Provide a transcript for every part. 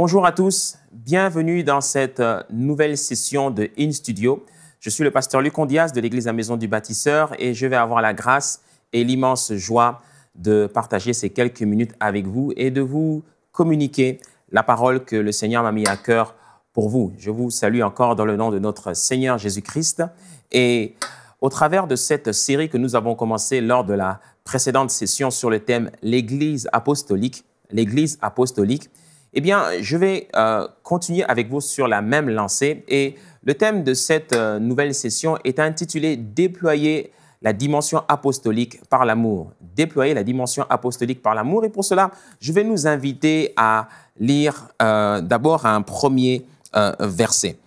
Bonjour à tous, bienvenue dans cette nouvelle session de In Studio. Je suis le pasteur Luc Ondias de l'église La Maison du Bâtisseur et je vais avoir la grâce et l'immense joie de partager ces quelques minutes avec vous et de vous communiquer la parole que le Seigneur m'a mis à cœur pour vous. Je vous salue encore dans le nom de notre Seigneur Jésus-Christ et au travers de cette série que nous avons commencée lors de la précédente session sur le thème « L'Église apostolique », eh bien, je vais continuer avec vous sur la même lancée et le thème de cette nouvelle session est intitulé « Déployer la dimension apostolique par l'amour ». Déployer la dimension apostolique par l'amour et pour cela, je vais nous inviter à lire d'abord un premier verset.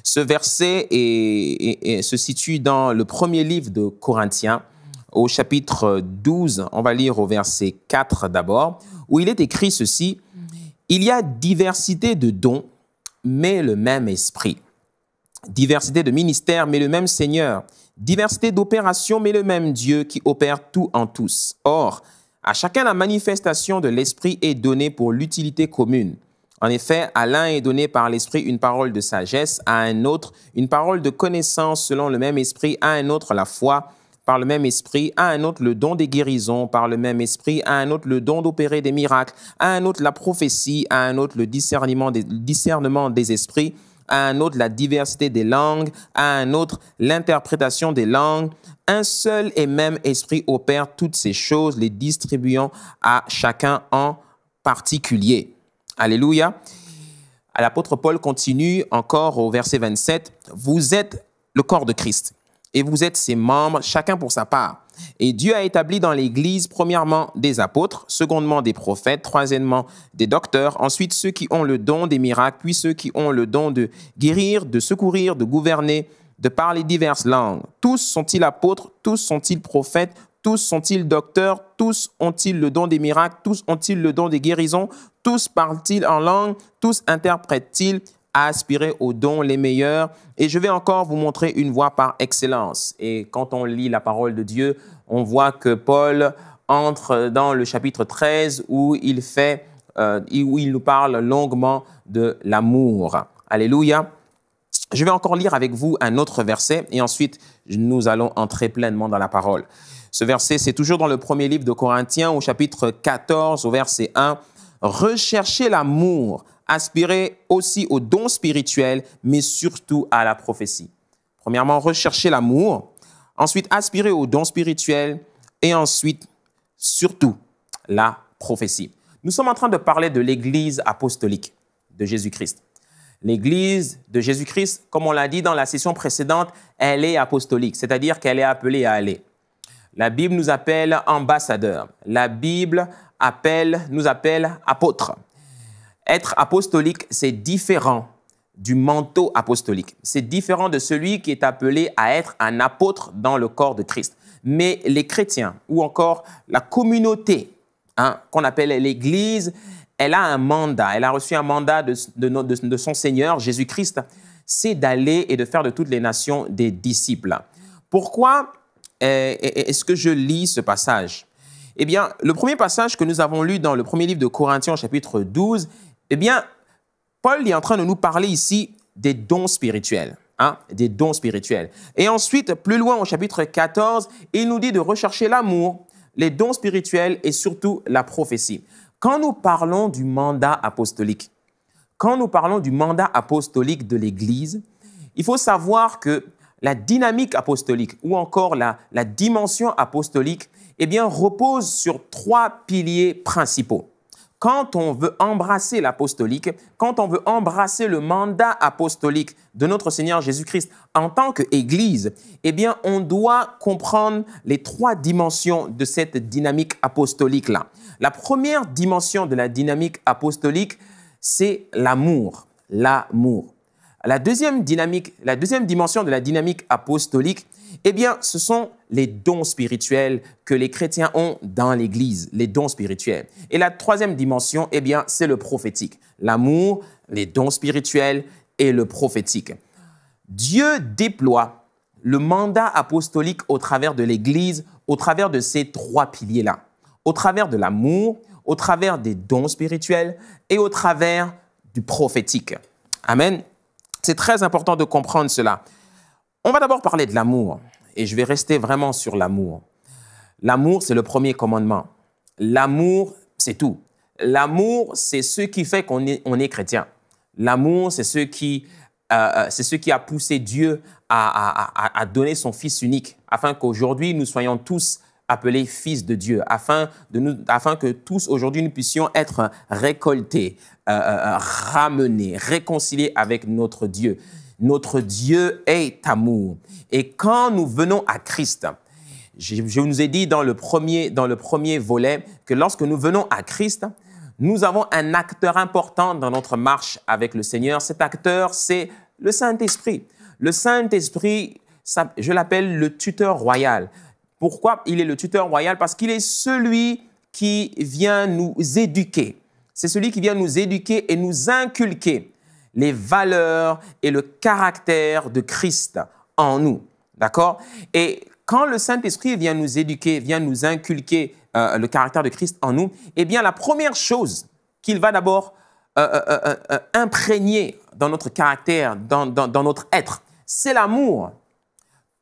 Ce verset se situe dans le premier livre de Corinthiens, au chapitre 12, on va lire au verset 4 d'abord, où il est écrit ceci: « Il y a diversité de dons, mais le même esprit. Diversité de ministères, mais le même Seigneur. Diversité d'opérations, mais le même Dieu qui opère tout en tous. Or, à chacun la manifestation de l'esprit est donnée pour l'utilité commune. En effet, à l'un est donné par l'esprit une parole de sagesse, à un autre une parole de connaissance selon le même esprit, à un autre la foi par le même esprit, à un autre le don des guérisons par le même esprit, à un autre le don d'opérer des miracles, à un autre la prophétie, à un autre le discernement des esprits, à un autre la diversité des langues, à un autre l'interprétation des langues. Un seul et même esprit opère toutes ces choses, les distribuant à chacun en particulier. » Alléluia. L'apôtre Paul continue encore au verset 27. « Vous êtes le corps de Christ et vous êtes ses membres, chacun pour sa part. Et Dieu a établi dans l'Église, premièrement, des apôtres, secondement, des prophètes, troisièmement, des docteurs, ensuite ceux qui ont le don des miracles, puis ceux qui ont le don de guérir, de secourir, de gouverner, de parler diverses langues. Tous sont-ils apôtres, tous sont-ils prophètes, tous sont-ils docteurs, tous ont-ils le don des miracles, tous ont-ils le don des guérisons, tous parlent-ils en langue, tous interprètent-ils, à aspirer aux dons les meilleurs. Et je vais encore vous montrer une voie par excellence. » Et quand on lit la parole de Dieu, on voit que Paul entre dans le chapitre 13 où il nous parle longuement de l'amour. Alléluia. Je vais encore lire avec vous un autre verset et ensuite nous allons entrer pleinement dans la parole. Ce verset, c'est toujours dans le premier livre de Corinthiens au chapitre 14 au verset 1. « Recherchez l'amour, aspirez aussi aux dons spirituels, mais surtout à la prophétie. » Premièrement, recherchez l'amour, ensuite aspirez aux dons spirituels et ensuite, surtout, la prophétie. Nous sommes en train de parler de l'Église apostolique de Jésus-Christ. L'Église de Jésus-Christ, comme on l'a dit dans la session précédente, elle est apostolique, c'est-à-dire qu'elle est appelée à aller. La Bible nous appelle ambassadeurs. La Bible nous appelle apôtres. Être apostolique, c'est différent du manteau apostolique. C'est différent de celui qui est appelé à être un apôtre dans le corps de Christ. Mais les chrétiens ou encore la communauté qu'on appelle l'Église, elle a un mandat. Elle a reçu un mandat de son Seigneur, Jésus-Christ. C'est d'aller et de faire de toutes les nations des disciples. Pourquoi est-ce que je lis ce passage? Eh bien, le premier passage que nous avons lu dans le premier livre de Corinthiens, chapitre 12, eh bien, Paul est en train de nous parler ici des dons spirituels, des dons spirituels. Et ensuite, plus loin au chapitre 14, il nous dit de rechercher l'amour, les dons spirituels et surtout la prophétie. Quand nous parlons du mandat apostolique, de l'Église, il faut savoir que la dynamique apostolique ou encore la dimension apostolique, eh bien, repose sur trois piliers principaux. Quand on veut embrasser l'apostolique, quand on veut embrasser le mandat apostolique de notre Seigneur Jésus-Christ en tant qu'Église, eh bien, on doit comprendre les trois dimensions de cette dynamique apostolique-là. La première dimension de la dynamique apostolique, c'est l'amour. L'amour. La deuxième dimension de la dynamique apostolique, eh bien, ce sont les dons spirituels que les chrétiens ont dans l'Église, les dons spirituels. Et la troisième dimension, eh bien, c'est le prophétique. L'amour, les dons spirituels et le prophétique. Dieu déploie le mandat apostolique au travers de l'Église, au travers de ces trois piliers-là. Au travers de l'amour, au travers des dons spirituels et au travers du prophétique. Amen. C'est très important de comprendre cela. On va d'abord parler de l'amour et je vais rester vraiment sur l'amour. L'amour, c'est le premier commandement. L'amour, c'est tout. L'amour, c'est ce qui fait qu'on est chrétien. L'amour, c'est ce qui a poussé Dieu à donner son Fils unique, afin qu'aujourd'hui, nous soyons tous appelés fils de Dieu, afin que tous, aujourd'hui, nous puissions être récoltés, ramenés, réconciliés avec notre Dieu. Notre Dieu est amour. Et quand nous venons à Christ, je vous ai dit dans le premier volet que lorsque nous venons à Christ, nous avons un acteur important dans notre marche avec le Seigneur. Cet acteur, c'est le Saint-Esprit. Le Saint-Esprit, je l'appelle le tuteur royal. Pourquoi il est le tuteur royal? Parce qu'il est celui qui vient nous éduquer. C'est celui qui vient nous éduquer et nous inculquer les valeurs et le caractère de Christ en nous. D'accord? Et quand le Saint-Esprit vient nous éduquer, vient nous inculquer le caractère de Christ en nous, eh bien, la première chose qu'il va d'abord imprégner dans notre caractère, dans notre être, c'est l'amour.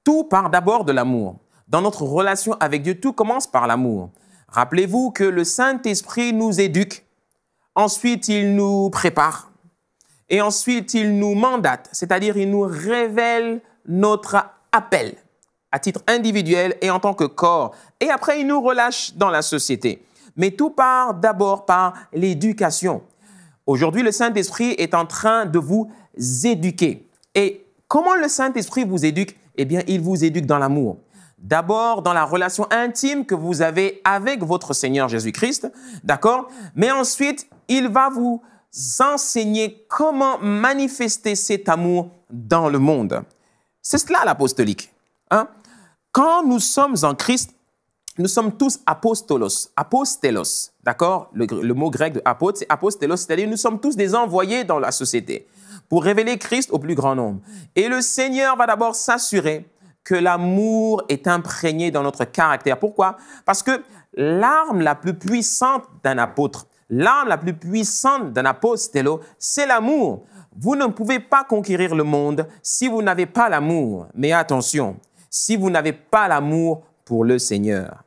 Tout part d'abord de l'amour. Dans notre relation avec Dieu, tout commence par l'amour. Rappelez-vous que le Saint-Esprit nous éduque, ensuite il nous prépare et ensuite il nous mandate, c'est-à-dire il nous révèle notre appel à titre individuel et en tant que corps. Et après, il nous relâche dans la société. Mais tout part d'abord par l'éducation. Aujourd'hui, le Saint-Esprit est en train de vous éduquer. Et comment le Saint-Esprit vous éduque? Eh bien, il vous éduque dans l'amour. D'abord, dans la relation intime que vous avez avec votre Seigneur Jésus-Christ, d'accord? Mais ensuite, il va vous enseigner comment manifester cet amour dans le monde. C'est cela l'apostolique. Hein? Quand nous sommes en Christ, nous sommes tous apostolos, apostelos, d'accord? Le mot grec de apôtre, c'est apostelos, c'est-à-dire nous sommes tous des envoyés dans la société pour révéler Christ au plus grand nombre. Et le Seigneur va d'abord s'assurer que l'amour est imprégné dans notre caractère. Pourquoi? Parce que l'arme la plus puissante d'un apôtre, l'arme la plus puissante d'un apostello, c'est l'amour. Vous ne pouvez pas conquérir le monde si vous n'avez pas l'amour. Mais attention, si vous n'avez pas l'amour pour le Seigneur.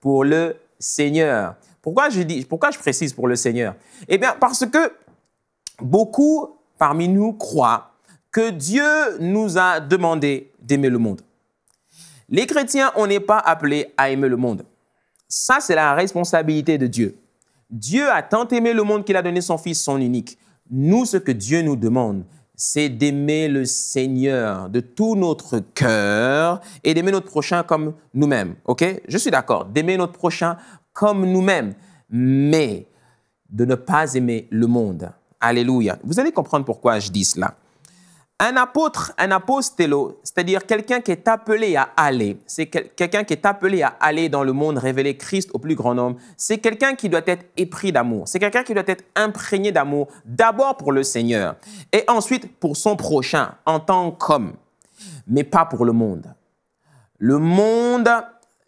Pour le Seigneur. Pourquoi je précise pour le Seigneur? Eh bien, parce que beaucoup parmi nous croient que Dieu nous a demandé d'aimer le monde. Les chrétiens, on n'est pas appelés à aimer le monde. Ça, c'est la responsabilité de Dieu. Dieu a tant aimé le monde qu'il a donné son Fils, son unique. Nous, ce que Dieu nous demande, c'est d'aimer le Seigneur de tout notre cœur et d'aimer notre prochain comme nous-mêmes. OK? Je suis d'accord, d'aimer notre prochain comme nous-mêmes, mais de ne pas aimer le monde. Alléluia. Vous allez comprendre pourquoi je dis cela. Un apôtre, un apostello, c'est-à-dire quelqu'un qui est appelé à aller, c'est quelqu'un qui est appelé à aller dans le monde, révéler Christ au plus grand nombre, c'est quelqu'un qui doit être épris d'amour, c'est quelqu'un qui doit être imprégné d'amour, d'abord pour le Seigneur et ensuite pour son prochain en tant qu'homme, mais pas pour le monde. Le monde,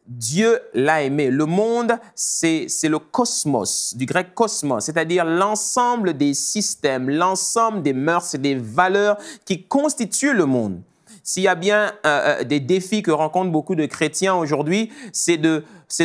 Dieu l'a aimé. Le monde, c'est le cosmos, du grec cosmos, c'est-à-dire l'ensemble des systèmes, l'ensemble des mœurs et des valeurs qui constituent le monde. S'il y a bien des défis que rencontrent beaucoup de chrétiens aujourd'hui, c'est de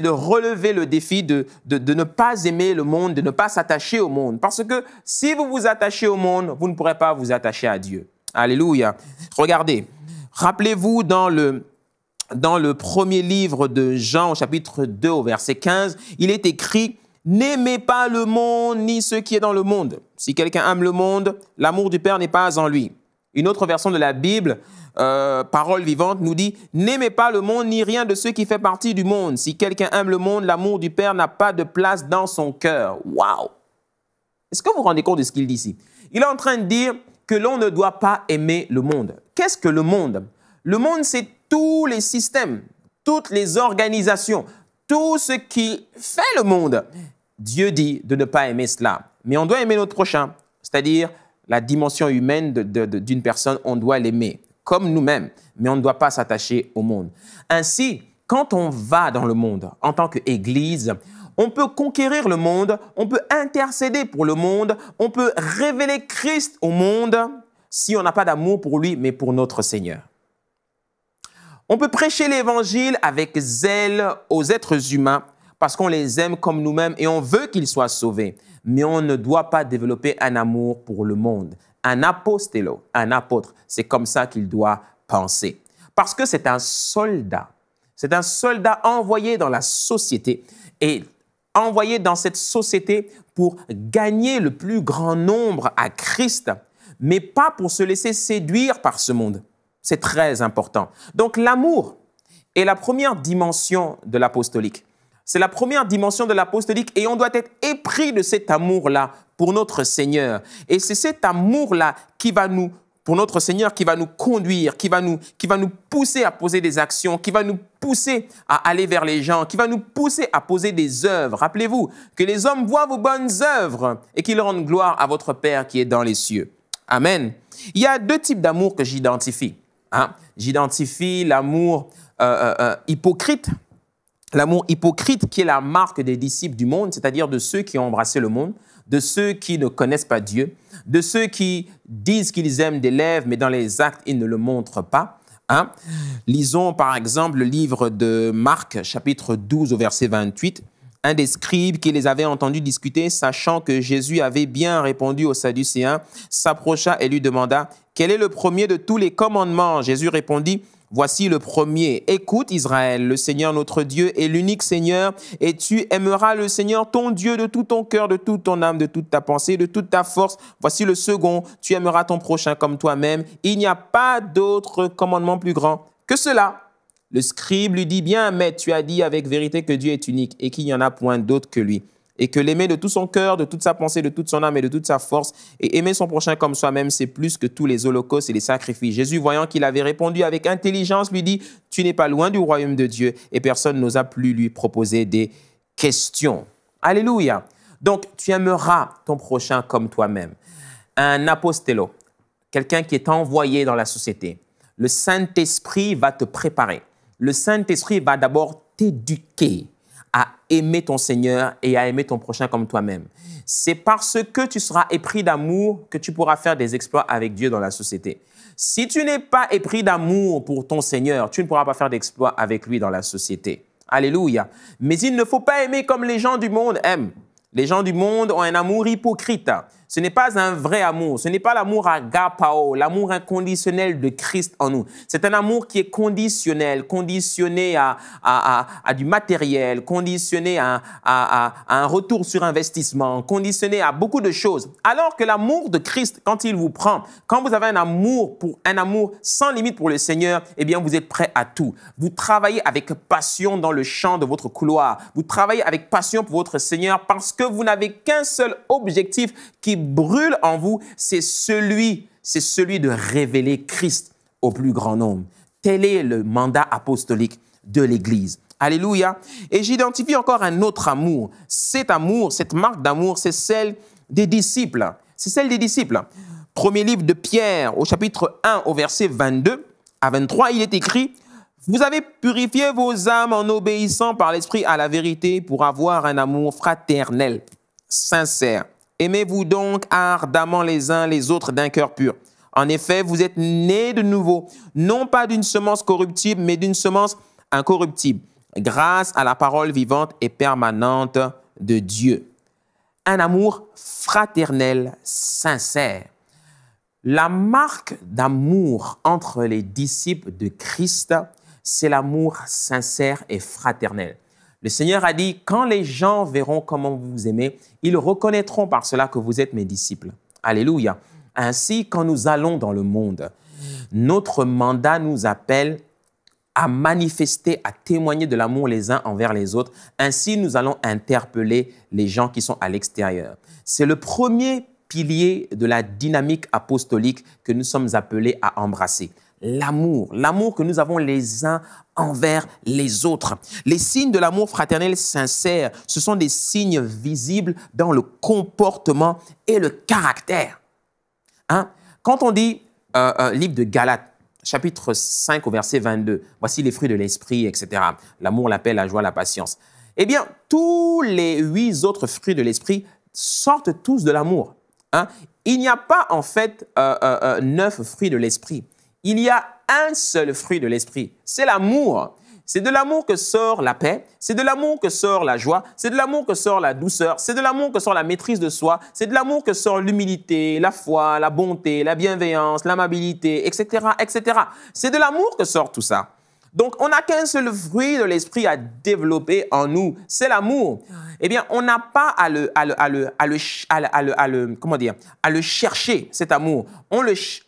relever le défi de ne pas aimer le monde, de ne pas s'attacher au monde. Parce que si vous vous attachez au monde, vous ne pourrez pas vous attacher à Dieu. Alléluia. Regardez, rappelez-vous dans le premier livre de Jean, au chapitre 2, au verset 15, il est écrit « N'aimez pas le monde ni ce qui est dans le monde. Si quelqu'un aime le monde, l'amour du Père n'est pas en lui. » Une autre version de la Bible, Parole vivante, nous dit « N'aimez pas le monde ni rien de ce qui fait partie du monde. Si quelqu'un aime le monde, l'amour du Père n'a pas de place dans son cœur. » Waouh! Est-ce que vous vous rendez compte de ce qu'il dit ici? Il est en train de dire que l'on ne doit pas aimer le monde. Qu'est-ce que le monde? Le monde, c'est tous les systèmes, toutes les organisations, tout ce qui fait le monde. Dieu dit de ne pas aimer cela. Mais on doit aimer notre prochain, c'est-à-dire la dimension humaine d'une personne, on doit l'aimer comme nous-mêmes, mais on ne doit pas s'attacher au monde. Ainsi, quand on va dans le monde en tant qu'Église, On peut conquérir le monde, on peut intercéder pour le monde, on peut révéler Christ au monde si on n'a pas d'amour pour lui, mais pour notre Seigneur. On peut prêcher l'évangile avec zèle aux êtres humains parce qu'on les aime comme nous-mêmes et on veut qu'ils soient sauvés. Mais on ne doit pas développer un amour pour le monde. Un apostello, un apôtre, c'est comme ça qu'il doit penser. Parce que c'est un soldat. C'est un soldat envoyé dans la société et envoyé dans cette société pour gagner le plus grand nombre à Christ, mais pas pour se laisser séduire par ce monde. C'est très important. Donc l'amour est la première dimension de l'apostolique. C'est la première dimension de l'apostolique et on doit être épris de cet amour-là pour notre Seigneur. Et c'est cet amour-là qui va nous, pour notre Seigneur, qui va nous conduire, qui va nous pousser à poser des actions, qui va nous pousser à aller vers les gens, qui va nous pousser à poser des œuvres. Rappelez-vous que les hommes voient vos bonnes œuvres et qu'ils rendent gloire à votre Père qui est dans les cieux. Amen. Il y a deux types d'amour que j'identifie. J'identifie l'amour hypocrite. L'amour hypocrite qui est la marque des disciples du monde, c'est-à-dire de ceux qui ont embrassé le monde, de ceux qui ne connaissent pas Dieu, de ceux qui disent qu'ils aiment des lèvres, mais dans les actes, ils ne le montrent pas. Lisons par exemple le livre de Marc, chapitre 12, au verset 28. Un des scribes qui les avait entendus discuter, sachant que Jésus avait bien répondu aux Sadducéens, s'approcha et lui demanda « Quel est le premier de tous les commandements ?» Jésus répondit « Voici le premier. Écoute Israël, le Seigneur notre Dieu est l'unique Seigneur et tu aimeras le Seigneur ton Dieu de tout ton cœur, de toute ton âme, de toute ta pensée, de toute ta force. Voici le second. Tu aimeras ton prochain comme toi-même. Il n'y a pas d'autre commandement plus grand que cela. » Le scribe lui dit « Bien, maître, tu as dit avec vérité que Dieu est unique et qu'il n'y en a point d'autre que lui. Et que l'aimer de tout son cœur, de toute sa pensée, de toute son âme et de toute sa force, et aimer son prochain comme soi-même, c'est plus que tous les holocaustes et les sacrifices. » Jésus, voyant qu'il avait répondu avec intelligence, lui dit « Tu n'es pas loin du royaume de Dieu. » Et personne n'osa plus lui proposer des questions. Alléluia. Donc, tu aimeras ton prochain comme toi-même. Un apostello, quelqu'un qui est envoyé dans la société. Le Saint-Esprit va te préparer. Le Saint-Esprit va d'abord t'éduquer à aimer ton Seigneur et à aimer ton prochain comme toi-même. C'est parce que tu seras épris d'amour que tu pourras faire des exploits avec Dieu dans la société. Si tu n'es pas épris d'amour pour ton Seigneur, tu ne pourras pas faire d'exploits avec lui dans la société. Alléluia. Mais il ne faut pas aimer comme les gens du monde aiment. Les gens du monde ont un amour hypocrite. Ce n'est pas un vrai amour. Ce n'est pas l'amour agapao, l'amour inconditionnel de Christ en nous. C'est un amour qui est conditionnel, conditionné à du matériel, conditionné à un retour sur investissement, conditionné à beaucoup de choses. Alors que l'amour de Christ, quand il vous prend, quand vous avez un amour sans limite pour le Seigneur, eh bien, vous êtes prêt à tout. Vous travaillez avec passion dans le champ de votre couloir. Vous travaillez avec passion pour votre Seigneur parce que vous n'avez qu'un seul objectif qui brûle en vous, c'est celui de révéler Christ au plus grand nombre. Tel est le mandat apostolique de l'Église. Alléluia. Et j'identifie encore un autre amour. Cet amour, cette marque d'amour, c'est celle des disciples. C'est celle des disciples. Premier livre de Pierre, au chapitre 1, au verset 22 à 23, il est écrit « Vous avez purifié vos âmes en obéissant par l'Esprit à la vérité pour avoir un amour fraternel, sincère. Aimez-vous donc ardemment les uns les autres d'un cœur pur. En effet, vous êtes nés de nouveau, non pas d'une semence corruptible, mais d'une semence incorruptible, grâce à la parole vivante et permanente de Dieu. » Un amour fraternel, sincère. La marque d'amour entre les disciples de Christ, c'est l'amour sincère et fraternel. Le Seigneur a dit, quand les gens verront comment vous vous aimez, ils reconnaîtront par cela que vous êtes mes disciples. Alléluia. Ainsi, quand nous allons dans le monde, notre mandat nous appelle à manifester, à témoigner de l'amour les uns envers les autres. Ainsi, nous allons interpeller les gens qui sont à l'extérieur. C'est le premier pilier de la dynamique apostolique que nous sommes appelés à embrasser. L'amour que nous avons les uns envers les autres. Les signes de l'amour fraternel sincère, ce sont des signes visibles dans le comportement et le caractère. Quand on dit livre de Galates, chapitre 5 au verset 22, voici les fruits de l'esprit, etc. L'amour, la paix, la joie, la patience. eh bien, tous les 8 autres fruits de l'esprit sortent tous de l'amour. Hein? Il n'y a pas en fait 9 fruits de l'esprit. Il y a un seul fruit de l'esprit, c'est l'amour. C'est de l'amour que sort la paix, c'est de l'amour que sort la joie, c'est de l'amour que sort la douceur, c'est de l'amour que sort la maîtrise de soi, c'est de l'amour que sort l'humilité, la foi, la bonté, la bienveillance, l'amabilité, etc., etc. C'est de l'amour que sort tout ça. Donc, on n'a qu'un seul fruit de l'esprit à développer en nous, c'est l'amour. Eh bien, on n'a pas à le chercher, cet amour.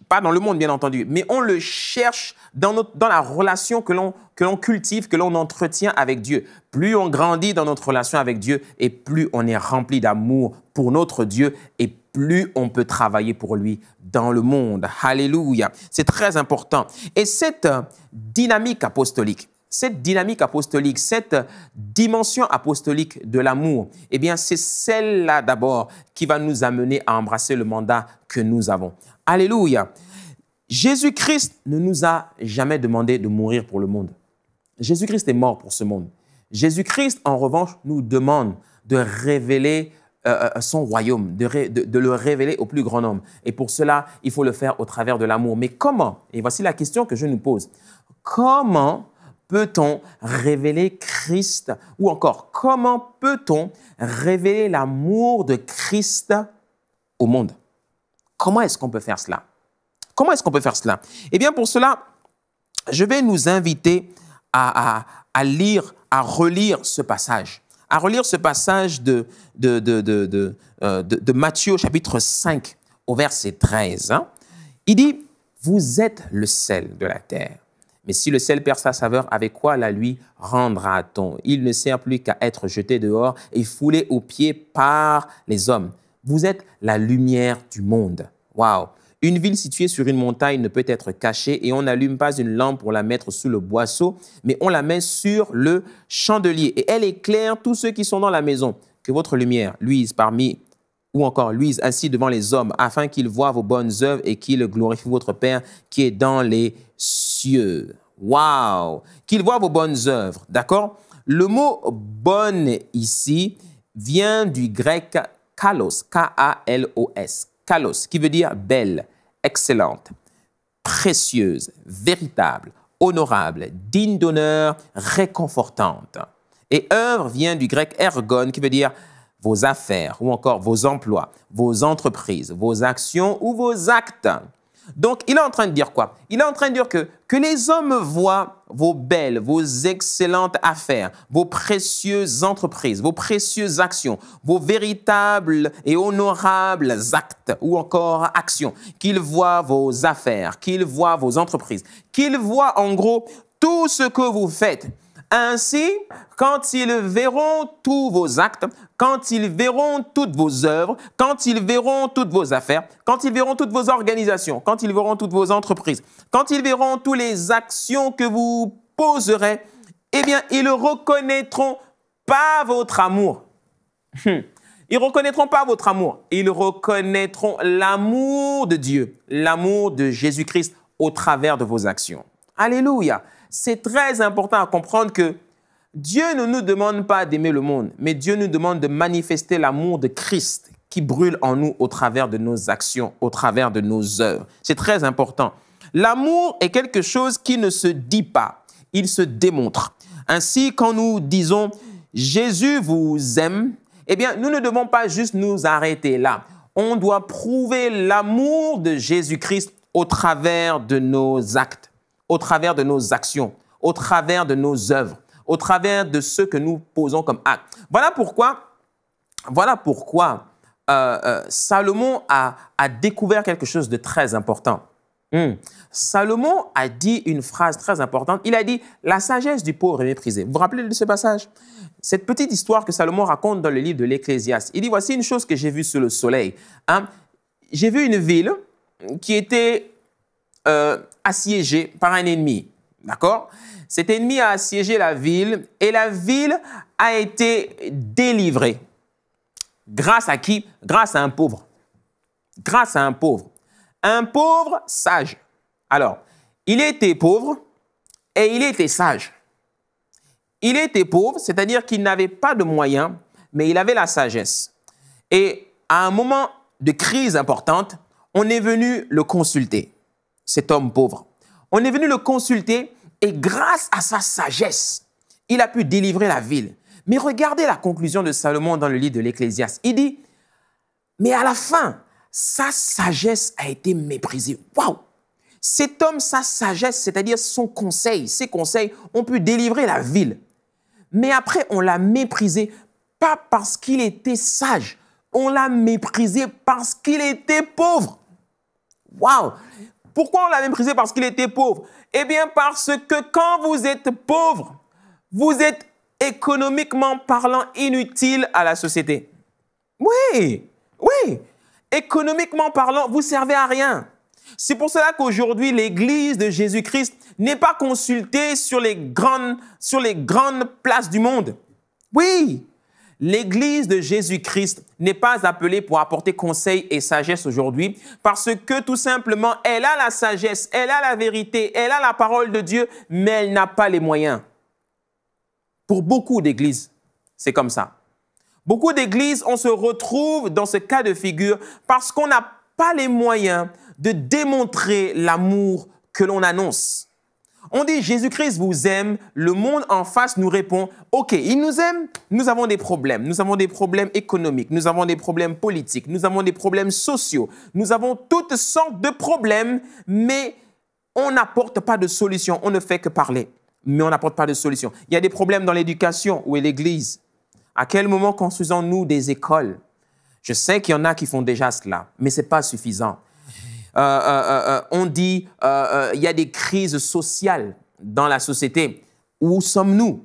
Pas dans le monde, bien entendu, mais on le cherche dans la relation que l'on cultive, que l'on entretient avec Dieu. Plus on grandit dans notre relation avec Dieu et plus on est rempli d'amour pour notre Dieu et plus on peut travailler pour lui dans le monde. Alléluia. C'est très important. Et cette dynamique apostolique, cette dimension apostolique de l'amour, eh bien, c'est celle-là d'abord qui va nous amener à embrasser le mandat que nous avons. Alléluia. Jésus-Christ ne nous a jamais demandé de mourir pour le monde. Jésus-Christ est mort pour ce monde. Jésus-Christ, en revanche, nous demande de révéler son royaume, de le révéler au plus grand nombre. Et pour cela, il faut le faire au travers de l'amour. Mais comment? Et voici la question que je nous pose. Comment peut-on révéler Christ? Ou encore, comment peut-on révéler l'amour de Christ au monde? Comment est-ce qu'on peut faire cela? Comment est-ce qu'on peut faire cela? Eh bien, pour cela, je vais nous inviter à relire ce passage. À relire ce passage de Matthieu, chapitre 5, au verset 13. Hein? Il dit, « Vous êtes le sel de la terre. Mais si le sel perd sa saveur, avec quoi la lui rendra-t-on? Il ne sert plus qu'à être jeté dehors et foulé aux pieds par les hommes. Vous êtes la lumière du monde. » Waouh! Une ville située sur une montagne ne peut être cachée et on n'allume pas une lampe pour la mettre sous le boisseau, mais on la met sur le chandelier et elle éclaire tous ceux qui sont dans la maison. Que votre lumière luise luise ainsi devant les hommes, afin qu'ils voient vos bonnes œuvres et qu'ils glorifient votre Père qui est dans les cieux. Waouh! Qu'ils voient vos bonnes œuvres, d'accord? Le mot « bonne » ici vient du grec « kalos », K-A-L-O-S. Kalos, qui veut dire belle, excellente, précieuse, véritable, honorable, digne d'honneur, réconfortante. Et œuvre vient du grec ergon, qui veut dire vos affaires ou encore vos emplois, vos entreprises, vos actions ou vos actes. Donc, il est en train de dire quoi? Il est en train de dire que les hommes voient vos belles, vos excellentes affaires, vos précieuses entreprises, vos précieuses actions, vos véritables et honorables actes ou encore actions, qu'ils voient vos affaires, qu'ils voient vos entreprises, qu'ils voient en gros tout ce que vous faites. Ainsi, quand ils verront tous vos actes, quand ils verront toutes vos œuvres, quand ils verront toutes vos affaires, quand ils verront toutes vos organisations, quand ils verront toutes vos entreprises, quand ils verront toutes les actions que vous poserez, eh bien, ils ne reconnaîtront pas votre amour. Ils ne reconnaîtront pas votre amour. Ils reconnaîtront l'amour de Dieu, l'amour de Jésus-Christ au travers de vos actions. Alléluia! C'est très important à comprendre que Dieu ne nous demande pas d'aimer le monde, mais Dieu nous demande de manifester l'amour de Christ qui brûle en nous au travers de nos actions, au travers de nos œuvres. C'est très important. L'amour est quelque chose qui ne se dit pas, il se démontre. Ainsi, quand nous disons « Jésus vous aime », eh bien, nous ne devons pas juste nous arrêter là. On doit prouver l'amour de Jésus-Christ au travers de nos actes, au travers de nos actions, au travers de nos œuvres, au travers de ce que nous posons comme acte. Voilà pourquoi Salomon a découvert quelque chose de très important. Salomon a dit une phrase très importante. Il a dit « La sagesse du pauvre est méprisée ». Vous vous rappelez de ce passage? Cette petite histoire que Salomon raconte dans le livre de l'Ecclésiaste. Il dit « Voici une chose que j'ai vue sous le soleil. Hein? J'ai vu une ville qui était assiégée par un ennemi. D'accord? Cet ennemi a assiégé la ville et la ville a été délivrée. Grâce à qui? Grâce à un pauvre. Grâce à un pauvre. Un pauvre sage. Alors, il était pauvre et il était sage. Il était pauvre, c'est-à-dire qu'il n'avait pas de moyens, mais il avait la sagesse. Et à un moment de crise importante, on est venu le consulter, cet homme pauvre. On est venu le consulter et grâce à sa sagesse, il a pu délivrer la ville. Mais regardez la conclusion de Salomon dans le livre de l'Ecclésiaste. Il dit, mais à la fin, sa sagesse a été méprisée. Waouh! Cet homme, sa sagesse, c'est-à-dire son conseil, ses conseils ont pu délivrer la ville. Mais après, on l'a méprisé, pas parce qu'il était sage, on l'a méprisé parce qu'il était pauvre. Waouh! Pourquoi on l'a méprisé parce qu'il était pauvre? Eh bien, parce que quand vous êtes pauvre, vous êtes économiquement parlant inutile à la société. Oui, oui. Économiquement parlant, vous ne servez à rien. C'est pour cela qu'aujourd'hui, l'Église de Jésus-Christ n'est pas consultée sur les grandes places du monde. Oui, l'Église de Jésus-Christ n'est pas appelée pour apporter conseil et sagesse aujourd'hui parce que tout simplement, elle a la sagesse, elle a la vérité, elle a la parole de Dieu, mais elle n'a pas les moyens. Pour beaucoup d'églises, c'est comme ça. Beaucoup d'églises, on se retrouve dans ce cas de figure parce qu'on n'a pas les moyens de démontrer l'amour que l'on annonce. On dit Jésus-Christ vous aime, le monde en face nous répond OK, il nous aime, nous avons des problèmes économiques, nous avons des problèmes politiques, nous avons des problèmes sociaux, nous avons toutes sortes de problèmes, mais on n'apporte pas de solution, on ne fait que parler, mais on n'apporte pas de solution. Il y a des problèmes dans l'éducation, où est l'Église? À quel moment construisons-nous des écoles? Je sais qu'il y en a qui font déjà cela, mais ce n'est pas suffisant. On dit il y a des crises sociales dans la société. Où sommes-nous?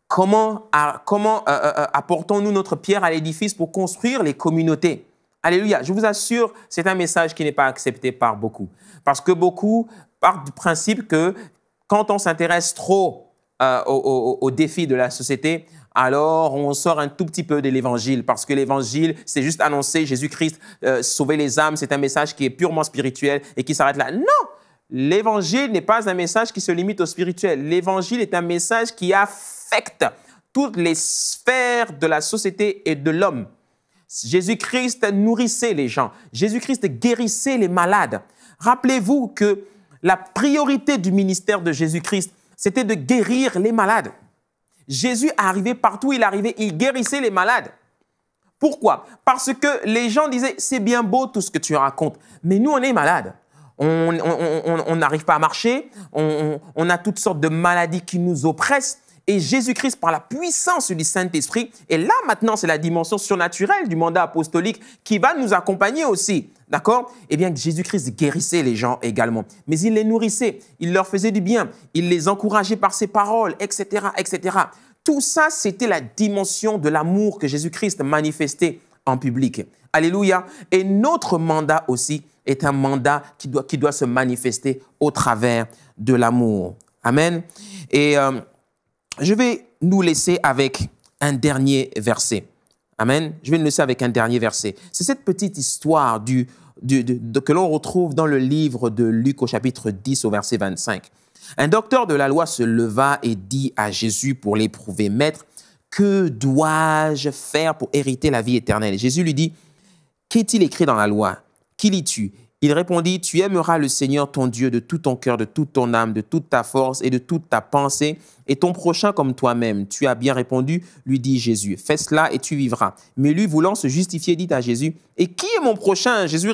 Comment apportons-nous notre pierre à l'édifice pour construire les communautés? Alléluia. Je vous assure, c'est un message qui n'est pas accepté par beaucoup. Parce que beaucoup partent du principe que quand on s'intéresse trop aux défis de la société, alors on sort un tout petit peu de l'évangile parce que l'évangile, c'est juste annoncer Jésus-Christ, sauver les âmes, c'est un message qui est purement spirituel et qui s'arrête là. Non, l'évangile n'est pas un message qui se limite au spirituel. L'évangile est un message qui affecte toutes les sphères de la société et de l'homme. Jésus-Christ nourrissait les gens. Jésus-Christ guérissait les malades. Rappelez-vous que la priorité du ministère de Jésus-Christ, c'était de guérir les malades. Jésus arrivait partout où il arrivait, il guérissait les malades. Pourquoi? Parce que les gens disaient, c'est bien beau tout ce que tu racontes, mais nous, on est malades. On n'arrive pas à marcher, on a toutes sortes de maladies qui nous oppressent. Et Jésus-Christ, par la puissance du Saint-Esprit, et là maintenant, c'est la dimension surnaturelle du mandat apostolique qui va nous accompagner aussi. D'accord? Eh bien, Jésus-Christ guérissait les gens également. Mais il les nourrissait, il leur faisait du bien, il les encourageait par ses paroles, etc., etc. Tout ça, c'était la dimension de l'amour que Jésus-Christ manifestait en public. Alléluia. Et notre mandat aussi est un mandat qui doit se manifester au travers de l'amour. Amen. Et je vais nous laisser avec un dernier verset. Amen. Je vais nous laisser avec un dernier verset. C'est cette petite histoire que l'on retrouve dans le livre de Luc au chapitre 10 au verset 25. Un docteur de la loi se leva et dit à Jésus pour l'éprouver, « Maître, que dois-je faire pour hériter la vie éternelle ?» Et Jésus lui dit, « Qu'est-il écrit dans la loi? Qui lis-tu » Il répondit, « Tu aimeras le Seigneur ton Dieu de tout ton cœur, de toute ton âme, de toute ta force et de toute ta pensée, et ton prochain comme toi-même. Tu as bien répondu, lui dit Jésus. Fais cela et tu vivras. » Mais lui, voulant se justifier, dit à Jésus, « Et qui est mon prochain ?» Jésus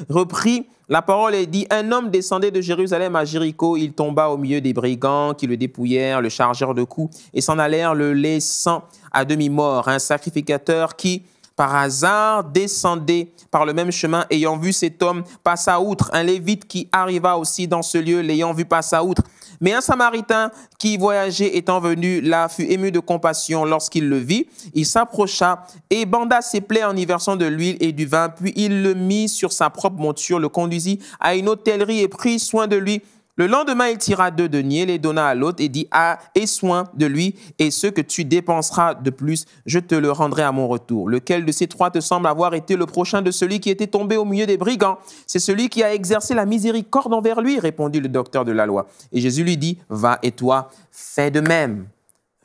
reprit la parole et dit, « Un homme descendait de Jérusalem à Jéricho. Il tomba au milieu des brigands qui le dépouillèrent, le chargèrent de coups et s'en allèrent le laissant à demi-mort. Un sacrificateur qui, par hasard, descendait par le même chemin, ayant vu cet homme, passa outre. Un lévite qui arriva aussi dans ce lieu, l'ayant vu, passa outre. Mais un Samaritain qui voyageait étant venu là fut ému de compassion lorsqu'il le vit. Il s'approcha et banda ses plaies en y versant de l'huile et du vin. Puis il le mit sur sa propre monture, le conduisit à une hôtellerie et prit soin de lui. Le lendemain, il tira 2 deniers, les donna à l'autre et dit, « Ah, aie soin de lui, et ce que tu dépenseras de plus, je te le rendrai à mon retour. Lequel de ces 3 te semble avoir été le prochain de celui qui était tombé au milieu des brigands? C'est celui qui a exercé la miséricorde envers lui, répondit le docteur de la loi. Et Jésus lui dit, « Va et toi, fais de même. »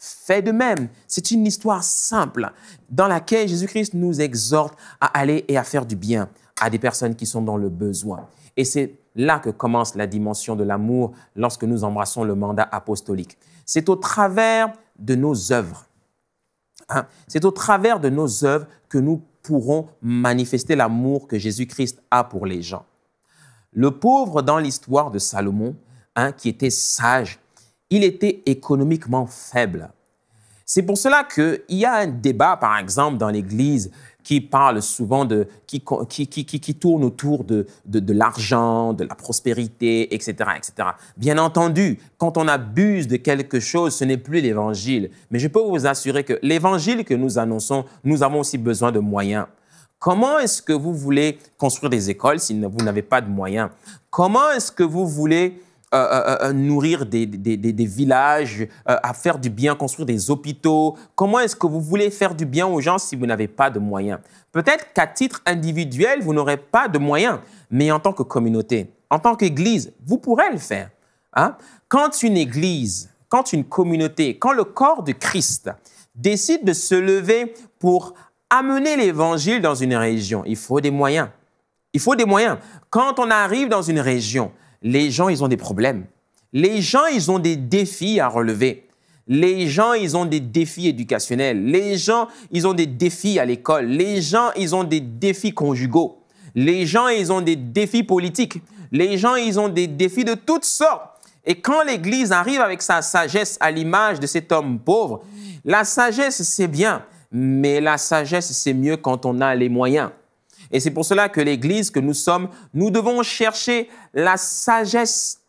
fait de même. C'est une histoire simple dans laquelle Jésus-Christ nous exhorte à aller et à faire du bien à des personnes qui sont dans le besoin. Et c'est là que commence la dimension de l'amour lorsque nous embrassons le mandat apostolique. C'est au travers de nos œuvres. C'est au travers de nos œuvres que nous pourrons manifester l'amour que Jésus-Christ a pour les gens. Le pauvre dans l'histoire de Salomon, qui était sage, il était économiquement faible. C'est pour cela qu'il y a un débat, par exemple, dans l'Église qui parle souvent qui tourne autour de l'argent, de la prospérité, etc., etc. Bien entendu, quand on abuse de quelque chose, ce n'est plus l'Évangile. Mais je peux vous assurer que l'Évangile que nous annonçons, nous avons aussi besoin de moyens. Comment est-ce que vous voulez construire des écoles si vous n'avez pas de moyens? Comment est-ce que vous voulez nourrir des villages, à faire du bien, construire des hôpitaux? Comment est-ce que vous voulez faire du bien aux gens si vous n'avez pas de moyens? Peut-être qu'à titre individuel, vous n'aurez pas de moyens, mais en tant que communauté, en tant qu'Église, vous pourrez le faire. Quand une Église, quand une communauté, quand le corps de Christ décide de se lever pour amener l'Évangile dans une région, il faut des moyens. Il faut des moyens. Quand on arrive dans une région, les gens, ils ont des problèmes. Les gens, ils ont des défis à relever. Les gens, ils ont des défis éducationnels. Les gens, ils ont des défis à l'école. Les gens, ils ont des défis conjugaux. Les gens, ils ont des défis politiques. Les gens, ils ont des défis de toutes sortes. Et quand l'Église arrive avec sa sagesse à l'image de cet homme pauvre, la sagesse, c'est bien, mais la sagesse, c'est mieux quand on a les moyens. Et c'est pour cela que l'Église que nous sommes, nous devons chercher la sagesse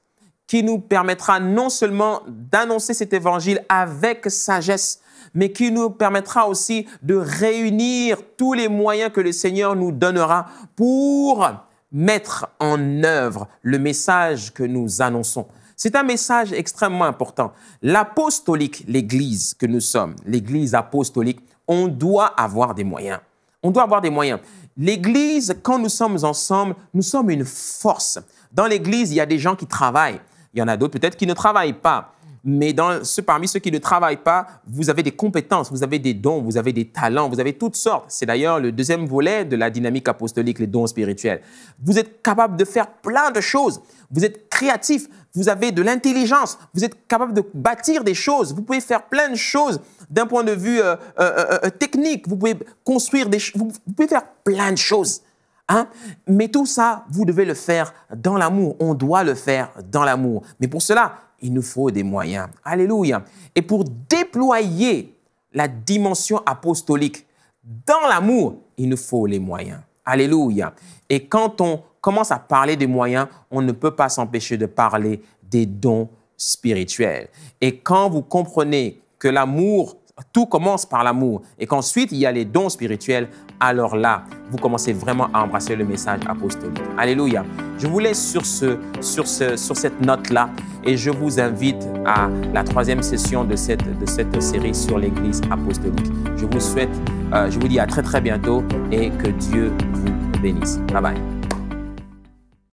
qui nous permettra non seulement d'annoncer cet évangile avec sagesse, mais qui nous permettra aussi de réunir tous les moyens que le Seigneur nous donnera pour mettre en œuvre le message que nous annonçons. C'est un message extrêmement important. L'apostolique, l'Église que nous sommes, l'Église apostolique, on doit avoir des moyens. On doit avoir des moyens. L'Église, quand nous sommes ensemble, nous sommes une force. Dans l'Église, il y a des gens qui travaillent. Il y en a d'autres peut-être qui ne travaillent pas. Mais parmi ceux qui ne travaillent pas, vous avez des compétences, vous avez des dons, vous avez des talents, vous avez toutes sortes. C'est d'ailleurs le deuxième volet de la dynamique apostolique, les dons spirituels. Vous êtes capable de faire plein de choses. Vous êtes créatif, vous avez de l'intelligence, vous êtes capable de bâtir des choses. Vous pouvez faire plein de choses d'un point de vue technique. Vous pouvez construire vous pouvez faire plein de choses. Mais tout ça, vous devez le faire dans l'amour. On doit le faire dans l'amour. Mais pour cela, il nous faut des moyens. Alléluia. Et pour déployer la dimension apostolique dans l'amour, il nous faut les moyens. Alléluia. Et quand on commence à parler des moyens, on ne peut pas s'empêcher de parler des dons spirituels. Et quand vous comprenez que l'amour, tout commence par l'amour et qu'ensuite il y a les dons spirituels, alors là, vous commencez vraiment à embrasser le message apostolique. Alléluia. Je vous laisse sur cette note-là et je vous invite à la troisième session de cette série sur l'Église apostolique. Je vous dis à très très bientôt et que Dieu vous bénisse. Bye bye.